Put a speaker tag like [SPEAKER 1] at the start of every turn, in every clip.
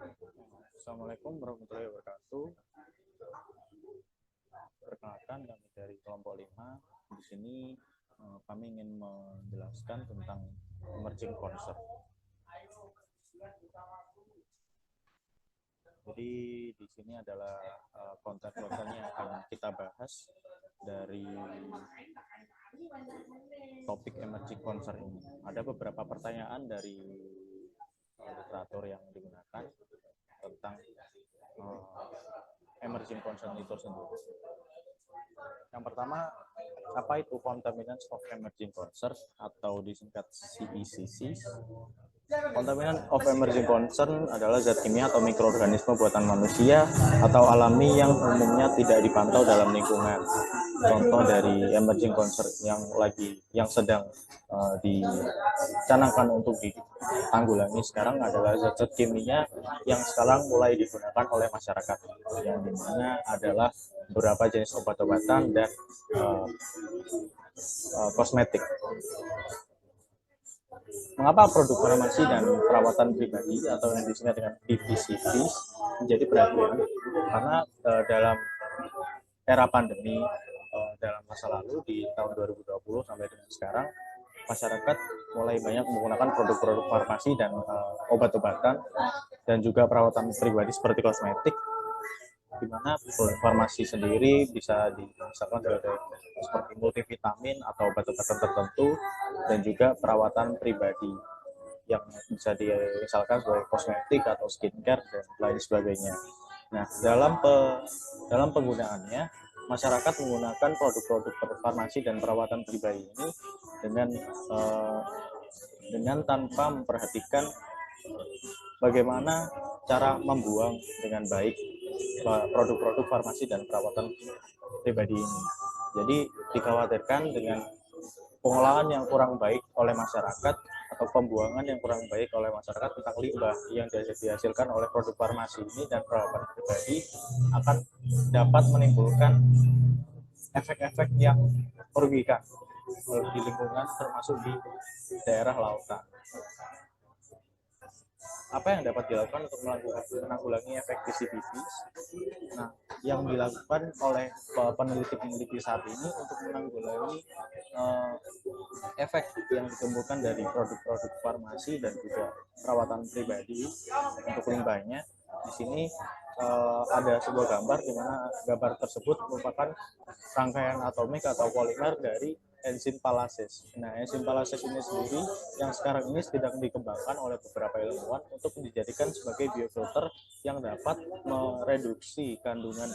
[SPEAKER 1] Assalamualaikum warahmatullahi wabarakatuh. Perkenalkan, kami dari kelompok 5. Di sini kami ingin menjelaskan tentang emerging concern. Jadi di sini adalah konten-konten yang akan kita bahas dari topik emerging concern ini. Ada beberapa pertanyaan dari literatur yang digunakan tentang emerging concern itu sendiri. Yang pertama, apa itu contaminants of emerging concern atau disingkat CECC? Contaminant of emerging concern adalah zat kimia atau mikroorganisme buatan manusia atau alami yang umumnya tidak dipantau dalam lingkungan. Contoh dari emerging concern yang sedang dicanangkan untuk ditanggulangi sekarang adalah zat-zat kimia yang sekarang mulai digunakan oleh masyarakat, yang dimana adalah beberapa jenis obat-obatan dan kosmetik. Mengapa produk farmasi dan perawatan pribadi atau yang disingkat dengan PPCPs menjadi perhatian? Karena dalam era pandemi dalam masa lalu di tahun 2020 sampai dengan sekarang, masyarakat mulai banyak menggunakan produk-produk farmasi dan obat-obatan dan juga perawatan pribadi seperti kosmetik, di mana produk farmasi sendiri bisa misalkan seperti multivitamin atau obat-obatan tertentu dan juga perawatan pribadi yang bisa misalkan sebagai kosmetik atau skincare dan lain sebagainya. Nah, dalam penggunaannya, masyarakat menggunakan produk-produk farmasi dan perawatan pribadi ini dengan tanpa memperhatikan bagaimana cara membuang dengan baik produk-produk farmasi dan perawatan pribadi ini. Jadi dikhawatirkan dengan pengolahan yang kurang baik oleh masyarakat atau pembuangan yang kurang baik oleh masyarakat tentang limbah yang dihasilkan oleh produk farmasi ini dan perawatan pribadi akan dapat menimbulkan efek-efek yang merugikan di lingkungan termasuk di daerah lautan. Apa yang dapat dilakukan untuk menanggulangi efek PCPs? Nah, yang dilakukan oleh peneliti-peneliti saat ini untuk menanggulangi efek yang ditimbulkan dari produk-produk farmasi dan juga perawatan pribadi untuk limbahnya. Di sini ada sebuah gambar di mana gambar tersebut merupakan rangkaian atomik atau polimer dari enzim palases. Nah, enzim palases ini sendiri yang sekarang ini sedang dikembangkan oleh beberapa ilmuwan untuk dijadikan sebagai biofilter yang dapat mereduksi kandungan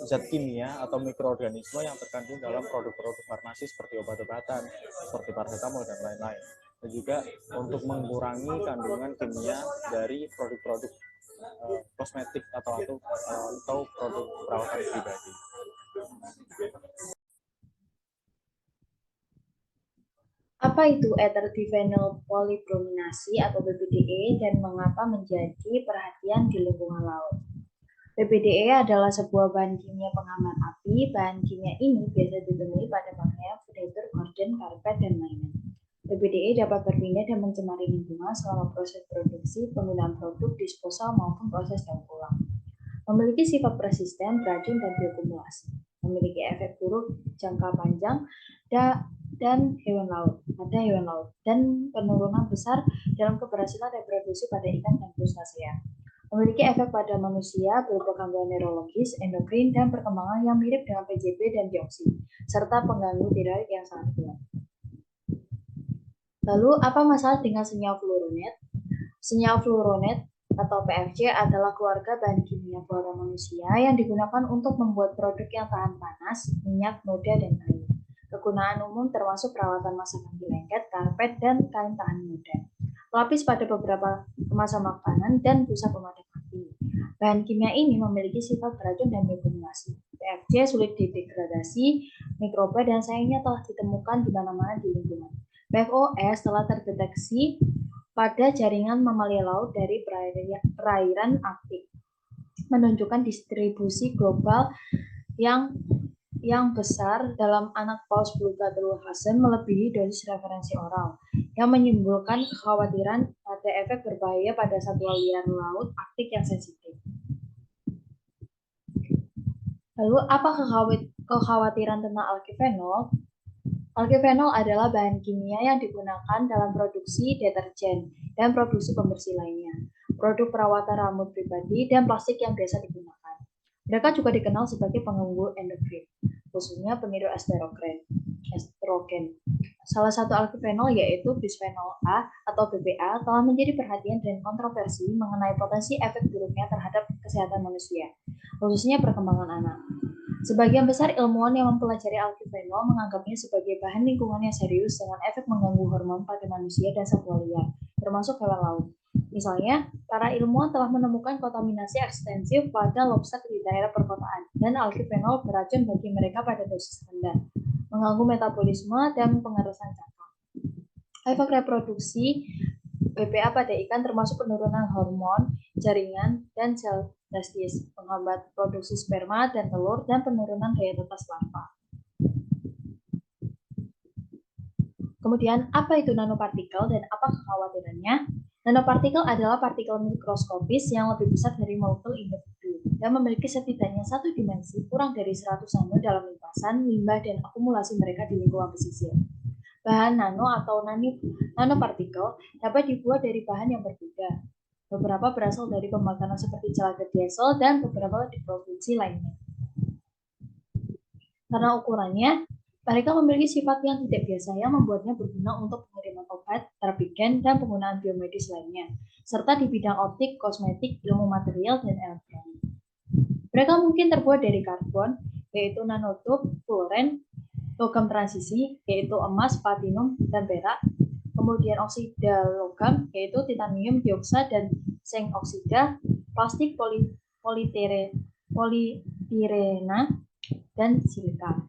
[SPEAKER 1] zat kimia atau mikroorganisme yang terkandung dalam produk-produk farmasi seperti obat-obatan, seperti paracetamol dan lain-lain. Dan juga untuk mengurangi kandungan kimia dari produk-produk kosmetik atau produk perawatan pribadi.
[SPEAKER 2] Apa itu ether diphenyl polybrominase atau PPDE dan mengapa menjadi perhatian di lingkungan laut? PPDE adalah sebuah bahan kimia penghambat api. Bahan kimia ini biasa ditemui pada pakaian, furnitur, gorden, karpet, dan lainnya. PPDE dapat berpindah dan mencemari lingkungan selama proses produksi, penggunaan produk, disposal, maupun proses daur ulang. Memiliki sifat persisten, beracun, dan bioakumulasi. Memiliki efek buruk jangka panjang dan hewan laut, dan penurunan besar dalam keberhasilan reproduksi pada ikan dan krustasea. Memiliki efek pada manusia berupa gangguan neurologis, endokrin, dan perkembangan yang mirip dengan PJB dan dioksin, serta pengganggu tiroid yang sangat kuat. Lalu, apa masalah dengan senyawa fluoronet? Senyawa fluoronet atau PFC adalah keluarga bahan kimia buatan manusia yang digunakan untuk membuat produk yang tahan panas, minyak, noda, dan air. Kegunaan umum termasuk perawatan masakan di lengket, karpet, dan kain tahan noda. Pelapis pada beberapa kemasan makanan dan busa pemadam api. Bahan kimia ini memiliki sifat beracun dan bioakumulasi. PFC sulit didegradasi, mikroba dan sayangnya telah ditemukan di mana-mana di lingkungan. PFOS telah terdeteksi pada jaringan mamalia laut dari perairan Arktik, menunjukkan distribusi global yang besar dalam anak paus Beluga telur asin melebihi dosis referensi oral, yang menimbulkan kekhawatiran ada efek berbahaya pada satwa liar laut Arktik yang sensitif. Lalu, apa kekhawatiran tentang alkifenol? Alkifenol adalah bahan kimia yang digunakan dalam produksi deterjen dan produksi pembersih lainnya, produk perawatan rambut pribadi, dan plastik yang biasa digunakan. Mereka juga dikenal sebagai pengganggu endokrin, khususnya peniru estrogen. Salah satu alkifenol yaitu bisphenol A atau BPA telah menjadi perhatian dan kontroversi mengenai potensi efek buruknya terhadap kesehatan manusia, khususnya perkembangan anak. Sebagian besar ilmuwan yang mempelajari alkifenol menganggapnya sebagai bahan lingkungan yang serius dengan efek mengganggu hormon pada manusia dan satwa liar, termasuk hewan laut. Misalnya, para ilmuwan telah menemukan kontaminasi ekstensif pada lobster di daerah perkotaan, dan alkifenol beracun bagi mereka pada dosis rendah, mengganggu metabolisme dan pengerusan cangkang. Efek reproduksi BPA pada ikan termasuk penurunan hormon, jaringan, dan sel testis, menghambat produksi sperma dan telur, dan penurunan daya tetas larva. Kemudian, apa itu nanopartikel dan apa kekhawatirannya? Nanopartikel adalah partikel mikroskopis yang lebih besar dari molekul individu dan memiliki setidaknya satu dimensi kurang dari 100 nano dalam limpasan, limbah, dan akumulasi mereka di lingkungan pesisir. Bahan nano atau nanopartikel dapat dibuat dari bahan yang berbeda. Beberapa berasal dari pembakaran seperti celaka diesel dan beberapa diproduksi lainnya. Karena ukurannya, mereka memiliki sifat yang tidak biasa yang membuatnya berguna untuk pengiriman obat, terapi gen, dan penggunaan biomedis lainnya, serta di bidang optik, kosmetik, ilmu material, dan elektronik. Mereka mungkin terbuat dari karbon, yaitu nanotub, fluoren, logam transisi, yaitu emas, platinum, dan perak, kemudian oksida logam, yaitu titanium dioksida dan zinc oksida, plastik polipirena, dan silika,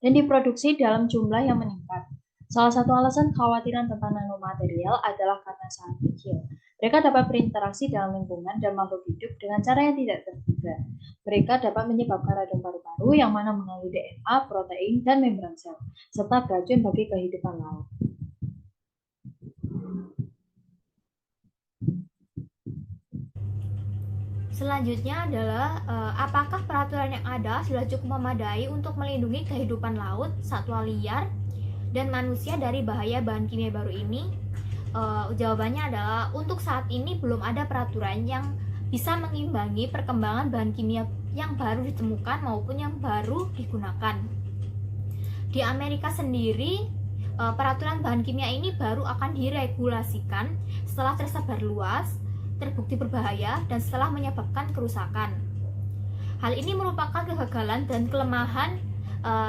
[SPEAKER 2] dan diproduksi dalam jumlah yang meningkat. Salah satu alasan kekhawatiran tentang nanomaterial adalah karena sangat kecil. Mereka dapat berinteraksi dalam lingkungan dan makhluk hidup dengan cara yang tidak terduga. Mereka dapat menyebabkan radang paru-paru yang mana mengganggu DNA, protein, dan membran sel, serta beracun bagi kehidupan laut.
[SPEAKER 3] Selanjutnya adalah apakah peraturan yang ada sudah cukup memadai untuk melindungi kehidupan laut, satwa liar, dan manusia dari bahaya bahan kimia baru ini? Jawabannya adalah untuk saat ini belum ada peraturan yang bisa mengimbangi perkembangan bahan kimia yang baru ditemukan maupun yang baru digunakan. Di Amerika sendiri, peraturan bahan kimia ini baru akan diregulasikan setelah tersebar luas, terbukti berbahaya, dan setelah menyebabkan kerusakan. Hal ini merupakan kegagalan dan kelemahan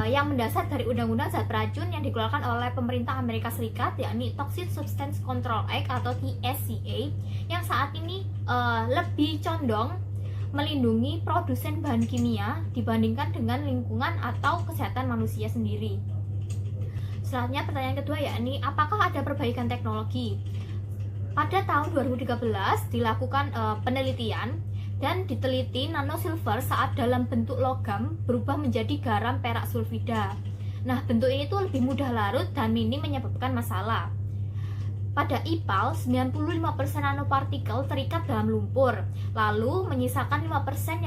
[SPEAKER 3] yang mendasar dari Undang-Undang Zat Beracun yang dikeluarkan oleh pemerintah Amerika Serikat, yakni Toxic Substance Control Act atau TSCA, yang saat ini lebih condong melindungi produsen bahan kimia dibandingkan dengan lingkungan atau kesehatan manusia sendiri. Selanjutnya pertanyaan kedua, yakni apakah ada perbaikan teknologi? Pada tahun 2013 dilakukan penelitian dan diteliti nanosilver saat dalam bentuk logam berubah menjadi garam perak sulfida. Nah, bentuk ini tuh lebih mudah larut dan minim menyebabkan masalah. Pada IPAL, 95% nanopartikel terikat dalam lumpur, lalu menyisakan 5%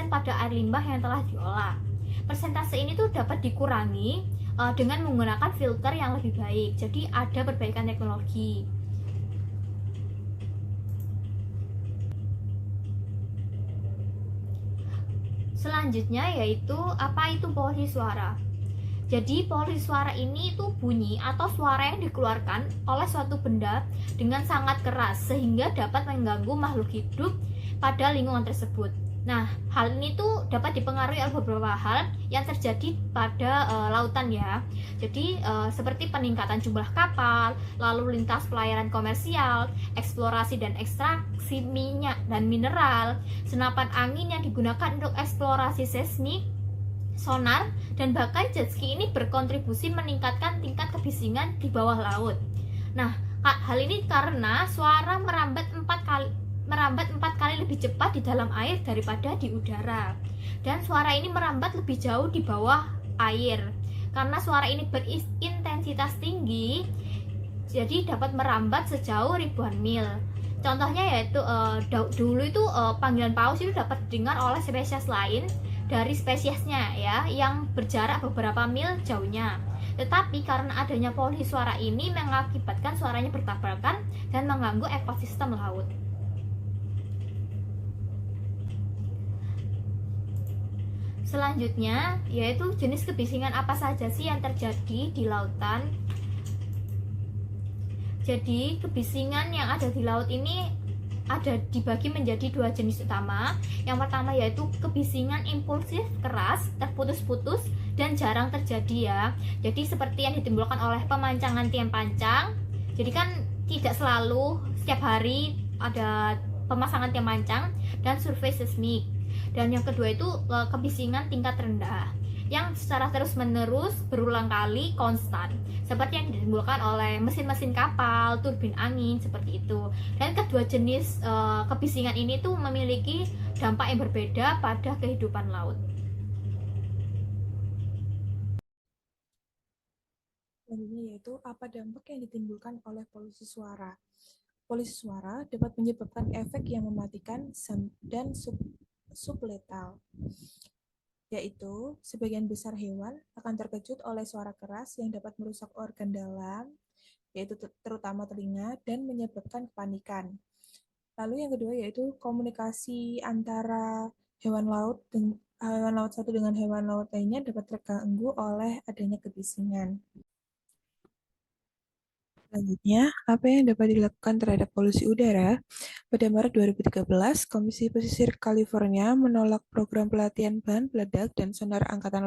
[SPEAKER 3] pada air limbah yang telah diolah. Persentase ini tuh dapat dikurangi dengan menggunakan filter yang lebih baik. Jadi ada perbaikan teknologi. Selanjutnya yaitu apa itu polusi suara. Jadi polusi suara ini itu bunyi atau suara yang dikeluarkan oleh suatu benda dengan sangat keras sehingga dapat mengganggu makhluk hidup pada lingkungan tersebut. Nah, hal ini tuh dapat dipengaruhi oleh beberapa hal yang terjadi pada lautan ya. Jadi seperti peningkatan jumlah kapal, lalu lintas pelayaran komersial, eksplorasi dan ekstraksi minyak dan mineral, senapan angin yang digunakan untuk eksplorasi seismik, sonar, dan bahkan jet ski ini berkontribusi meningkatkan tingkat kebisingan di bawah laut. Nah, hal ini karena suara merambat 4 kali lebih cepat di dalam air daripada di udara, dan suara ini merambat lebih jauh di bawah air. Karena suara ini berintensitas tinggi, jadi dapat merambat sejauh ribuan mil. Contohnya yaitu dulu itu panggilan paus itu dapat didengar oleh spesies lain dari spesiesnya ya, yang berjarak beberapa mil jauhnya. Tetapi karena adanya polusi suara ini mengakibatkan suaranya bertabrakan dan mengganggu ekosistem laut. Selanjutnya yaitu jenis kebisingan apa saja sih yang terjadi di lautan. Jadi kebisingan yang ada di laut ini ada dibagi menjadi dua jenis utama. Yang pertama yaitu kebisingan impulsif, keras, terputus-putus, dan jarang terjadi ya. Jadi seperti yang ditimbulkan oleh pemancangan tiang pancang. Jadi kan tidak selalu setiap hari ada pemasangan tiang pancang, dan survei seismik. Dan yang kedua itu kebisingan tingkat rendah yang secara terus-menerus berulang kali konstan, seperti yang ditimbulkan oleh mesin-mesin kapal, turbin angin, seperti itu. Dan kedua jenis kebisingan ini tuh memiliki dampak yang berbeda pada kehidupan laut.
[SPEAKER 4] Selanjutnya yaitu apa dampak yang ditimbulkan oleh polusi suara. Polusi suara dapat menyebabkan efek yang mematikan dan subletal, yaitu sebagian besar hewan akan terkejut oleh suara keras yang dapat merusak organ dalam, yaitu terutama telinga, dan menyebabkan kepanikan. Lalu yang kedua yaitu komunikasi antara hewan laut satu dengan hewan laut lainnya dapat terganggu oleh adanya kebisingan. Selanjutnya, apa yang dapat dilakukan terhadap polusi udara? Pada Maret 2013, Komisi Pesisir California menolak program pelatihan bahan peledak dan sonar Angkatan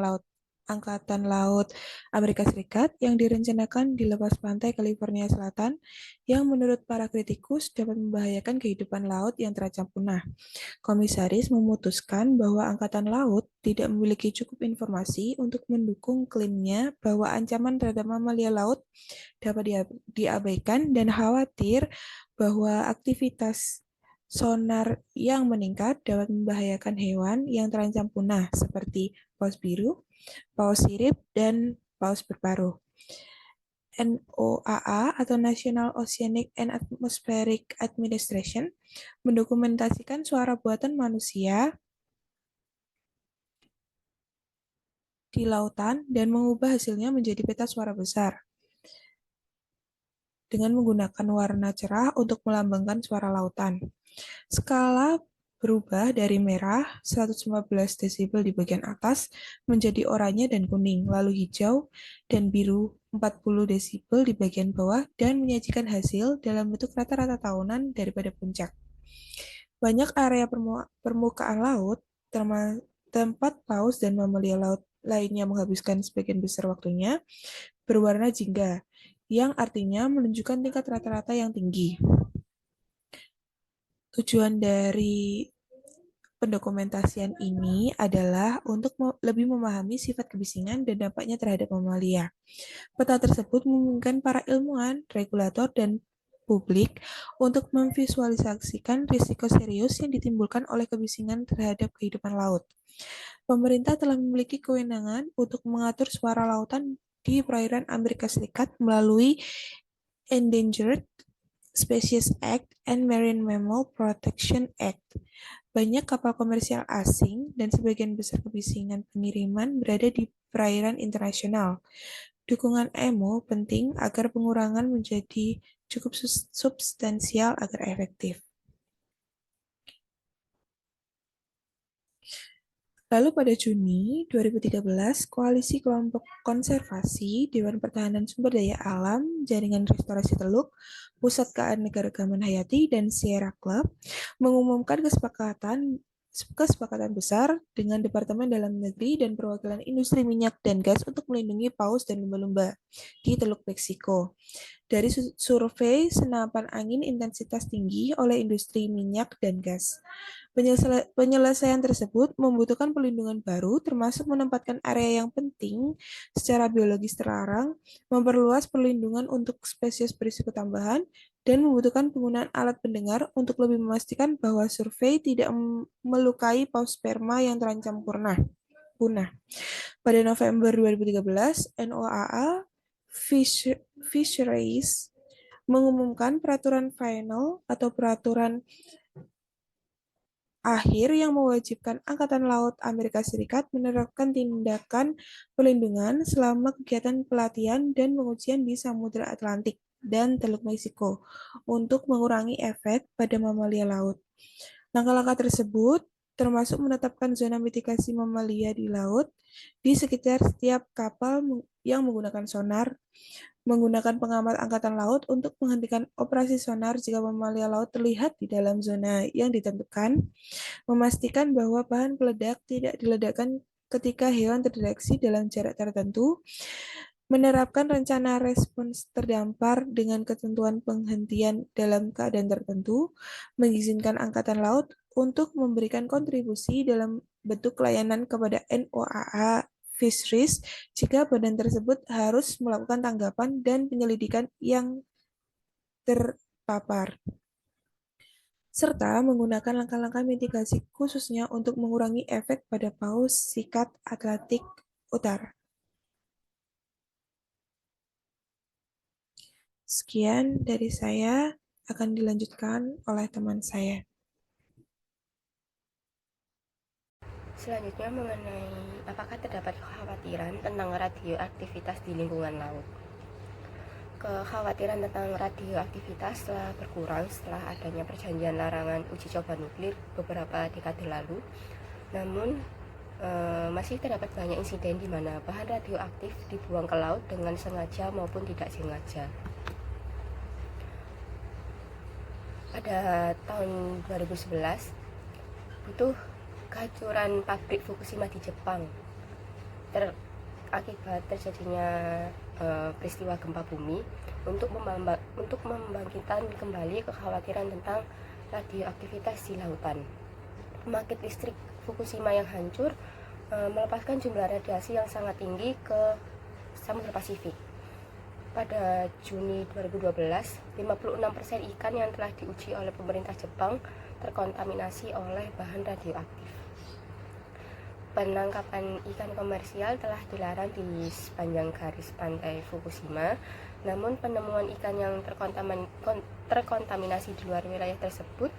[SPEAKER 4] Laut Amerika Serikat yang direncanakan di lepas pantai California Selatan yang menurut para kritikus dapat membahayakan kehidupan laut yang terancam punah. Komisaris memutuskan bahwa Angkatan Laut tidak memiliki cukup informasi untuk mendukung klaimnya bahwa ancaman terhadap mamalia laut dapat diabaikan dan khawatir bahwa aktivitas sonar yang meningkat dapat membahayakan hewan yang terancam punah seperti paus biru, paus sirip, dan paus berparuh. NOAA atau National Oceanic and Atmospheric Administration mendokumentasikan suara buatan manusia di lautan dan mengubah hasilnya menjadi peta suara besar dengan menggunakan warna cerah untuk melambangkan suara lautan. Skala berubah dari merah 115 desibel di bagian atas menjadi oranye dan kuning, lalu hijau dan biru 40 desibel di bagian bawah, dan menyajikan hasil dalam bentuk rata-rata tahunan daripada puncak. Banyak area permukaan laut, tempat paus dan mamalia laut lainnya menghabiskan sebagian besar waktunya, berwarna jingga, yang artinya menunjukkan tingkat rata-rata yang tinggi. Tujuan dari pendokumentasian ini adalah untuk lebih memahami sifat kebisingan dan dampaknya terhadap mamalia. Peta tersebut memungkinkan para ilmuwan, regulator, dan publik untuk memvisualisasikan risiko serius yang ditimbulkan oleh kebisingan terhadap kehidupan laut. Pemerintah telah memiliki kewenangan untuk mengatur suara lautan di perairan Amerika Serikat melalui Endangered Species Act and Marine Mammal Protection Act. Banyak kapal komersial asing dan sebagian besar kebisingan pengiriman berada di perairan internasional. Dukungan EMO penting agar pengurangan menjadi cukup substansial agar efektif. Lalu pada Juni 2013, Koalisi Kelompok Konservasi, Dewan Pertahanan Sumber Daya Alam, Jaringan Restorasi Teluk, Pusat Keanekaragaman Hayati, dan Sierra Club mengumumkan kesepakatan besar dengan Departemen Dalam Negeri dan Perwakilan Industri Minyak dan Gas untuk melindungi paus dan lumba-lumba di Teluk Meksiko. Dari survei senapan angin intensitas tinggi oleh industri minyak dan gas. Penyelesaian tersebut membutuhkan perlindungan baru, termasuk menempatkan area yang penting secara biologis terlarang, memperluas perlindungan untuk spesies berisiko tambahan, dan membutuhkan penggunaan alat pendengar untuk lebih memastikan bahwa survei tidak melukai paus sperma yang terancam punah. Pada November 2013, NOAA Fisheries mengumumkan peraturan final atau peraturan akhir yang mewajibkan Angkatan Laut Amerika Serikat menerapkan tindakan pelindungan selama kegiatan pelatihan dan pengujian di Samudra Atlantik dan Teluk Meksiko untuk mengurangi efek pada mamalia laut. Langkah-langkah tersebut termasuk menetapkan zona mitigasi mamalia di laut di sekitar setiap kapal yang menggunakan sonar, menggunakan pengamat angkatan laut untuk menghentikan operasi sonar jika mamalia laut terlihat di dalam zona yang ditentukan, memastikan bahwa bahan peledak tidak diledakkan ketika hewan terdeteksi dalam jarak tertentu, menerapkan rencana respons terdampar dengan ketentuan penghentian dalam keadaan tertentu, mengizinkan Angkatan Laut untuk memberikan kontribusi dalam bentuk layanan kepada NOAA Fisheries jika badan tersebut harus melakukan tanggapan dan penyelidikan yang terpapar, serta menggunakan langkah-langkah mitigasi khususnya untuk mengurangi efek pada paus sikat Atlantik Utara. Sekian dari saya, akan dilanjutkan oleh teman saya.
[SPEAKER 5] Selanjutnya mengenai apakah terdapat kekhawatiran tentang radioaktivitas di lingkungan laut. Kekhawatiran tentang radioaktivitas telah berkurang setelah adanya perjanjian larangan uji coba nuklir beberapa dekade lalu. Namun, masih terdapat banyak insiden di mana bahan radioaktif dibuang ke laut dengan sengaja maupun tidak sengaja. Pada tahun 2011, butuh kehancuran pabrik Fukushima di Jepang akibat terjadinya peristiwa gempa bumi untuk membangkitkan kembali kekhawatiran tentang radioaktivitas di lautan. Pembangkit listrik Fukushima yang hancur melepaskan jumlah radiasi yang sangat tinggi ke Samudra Pasifik. Pada Juni 2012, 56% ikan yang telah diuji oleh pemerintah Jepang terkontaminasi oleh bahan radioaktif. Penangkapan ikan komersial telah dilarang di sepanjang garis pantai Fukushima, namun penemuan ikan yang terkontaminasi di luar wilayah tersebut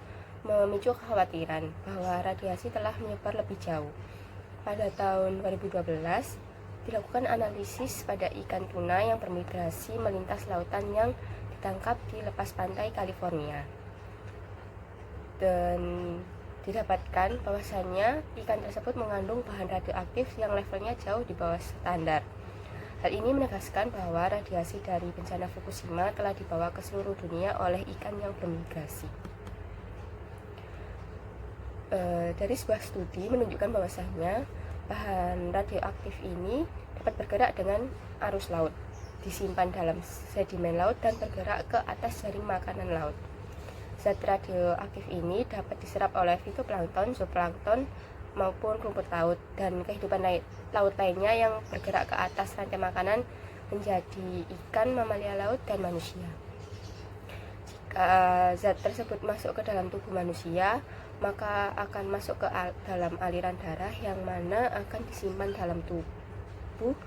[SPEAKER 5] memicu kekhawatiran bahwa radiasi telah menyebar lebih jauh. Pada tahun 2012, dilakukan analisis pada ikan tuna yang bermigrasi melintas lautan yang ditangkap di lepas pantai California. Dan didapatkan bahwasannya ikan tersebut mengandung bahan radioaktif yang levelnya jauh di bawah standar. Hal ini menegaskan bahwa radiasi dari bencana Fukushima telah dibawa ke seluruh dunia oleh ikan yang bermigrasi. Dari sebuah studi menunjukkan bahwasannya bahan radioaktif ini dapat bergerak dengan arus laut, disimpan dalam sedimen laut dan bergerak ke atas jaring makanan laut. Zat radioaktif ini dapat diserap oleh fitoplankton, zooplankton, maupun rumput laut dan kehidupan laut lainnya yang bergerak ke atas rantai makanan menjadi ikan, mamalia laut, dan manusia. Jika zat tersebut masuk ke dalam tubuh manusia, maka akan masuk ke dalam aliran darah yang mana akan disimpan dalam tubuh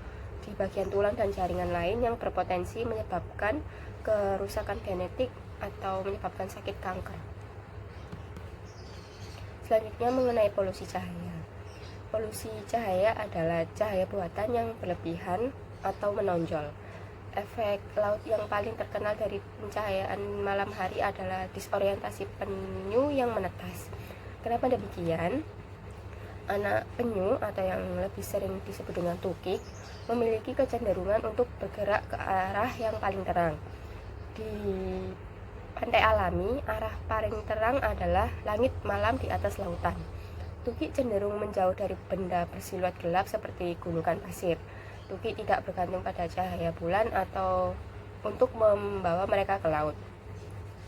[SPEAKER 5] di bagian tulang dan jaringan lain yang berpotensi menyebabkan kerusakan genetik atau menyebabkan sakit kanker. Selanjutnya mengenai polusi cahaya. Polusi cahaya adalah cahaya buatan yang berlebihan atau menonjol. Efek laut yang paling terkenal dari pencahayaan malam hari adalah disorientasi penyu yang menetas. Kenapa demikian? Anak penyu atau yang lebih sering disebut dengan tukik memiliki kecenderungan untuk bergerak ke arah yang paling terang. Di pantai alami, arah paling terang adalah langit malam di atas lautan. Tukik cenderung menjauh dari benda bersiluet gelap seperti gunungan pasir. Tukik tidak bergantung pada cahaya bulan atau untuk membawa mereka ke laut.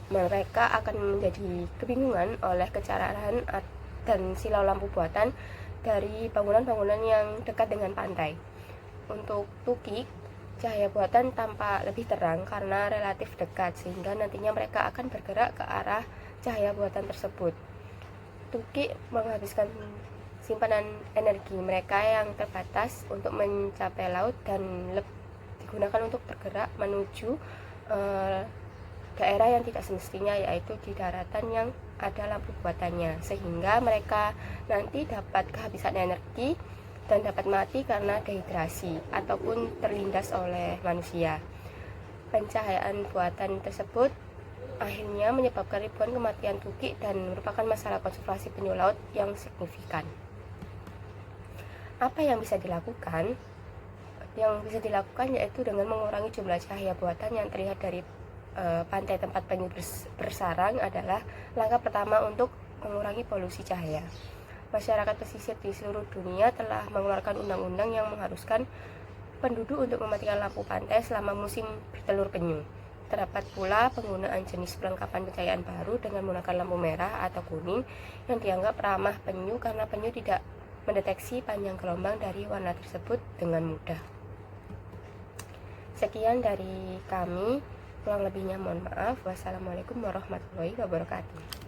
[SPEAKER 5] Mereka akan menjadi kebingungan oleh kecerahan dan silau lampu buatan dari bangunan-bangunan yang dekat dengan pantai. Untuk tukik, cahaya buatan tampak lebih terang karena relatif dekat, sehingga nantinya mereka akan bergerak ke arah cahaya buatan tersebut. Tukik menghabiskan simpanan energi mereka yang terbatas untuk mencapai laut dan digunakan untuk bergerak menuju daerah yang tidak semestinya, yaitu di daratan yang ada lampu buatannya, sehingga mereka nanti dapat kehabisan energi dan dapat mati karena dehidrasi ataupun terlindas oleh manusia. Pencahayaan buatan tersebut akhirnya menyebabkan ribuan kematian tukik dan merupakan masalah konservasi penyu laut yang signifikan. Apa yang bisa dilakukan? Yang bisa dilakukan yaitu dengan mengurangi jumlah cahaya buatan yang terlihat dari pantai tempat penyu bersarang adalah langkah pertama untuk mengurangi polusi cahaya. Masyarakat pesisir di seluruh dunia telah mengeluarkan undang-undang yang mengharuskan penduduk untuk mematikan lampu pantai selama musim bertelur penyu. Terdapat pula penggunaan jenis perlengkapan pencahayaan baru dengan menggunakan lampu merah atau kuning yang dianggap ramah penyu karena penyu tidak mendeteksi panjang gelombang dari warna tersebut dengan mudah. Sekian dari kami, kurang lebihnya mohon maaf. Wassalamualaikum warahmatullahi wabarakatuh.